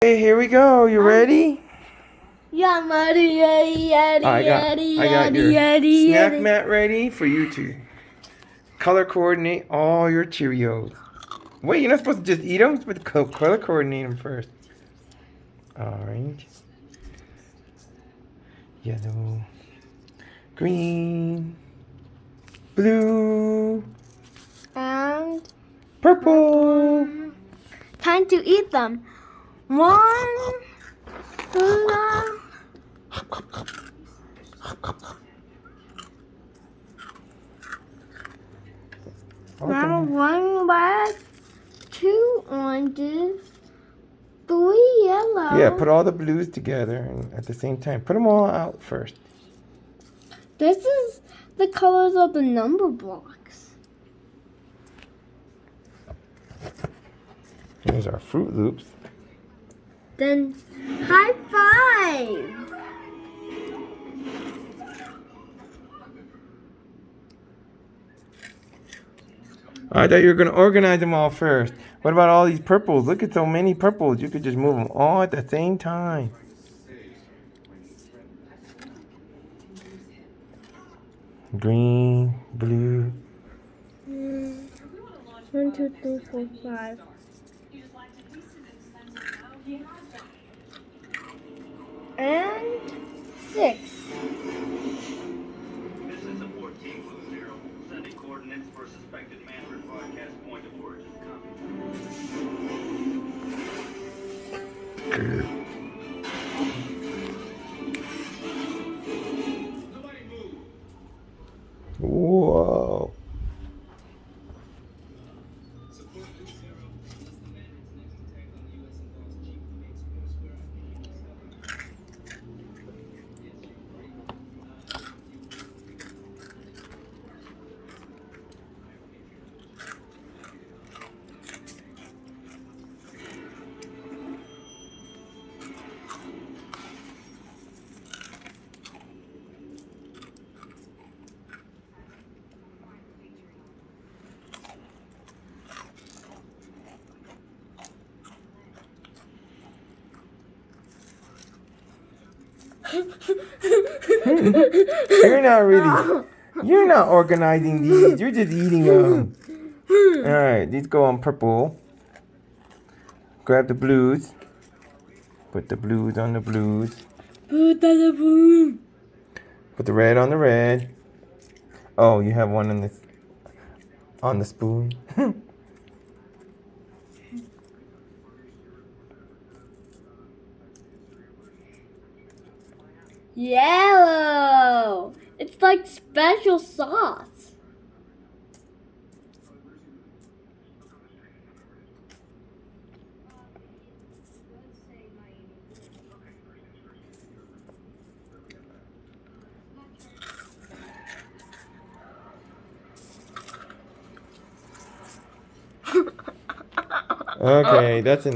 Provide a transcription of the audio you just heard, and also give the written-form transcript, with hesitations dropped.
Hey, here we go. You ready? Yeah, I'm ready. I got your snack mat ready for you to color coordinate all your Cheerios. Wait, you're not supposed to just eat them? You're supposed to color coordinate them first. Orange, yellow, green, blue, And purple. time to eat them. One, two, now one red, two oranges, three yellow. Yeah, put all the blues together and at the same time. Put them all out first. This is the colors of the number blocks. Here's our Froot Loops. Then high five. I thought you were going to organize them all first. What about all these purples? Look at so many purples. You could just move them all at the same time. Green, blue. 1, 2, 3, 4, 5. And 6. This is a 14-0. Sending coordinates for suspected Manfred broadcast point of origin. Good. Whoa. You're not organizing these. You're just eating them. Alright, these go on purple. Grab the blues. Put the blues on the blues. Put the red on the red. Oh, you have one on the spoon. Yellow. It's like special sauce. Okay, that's enough.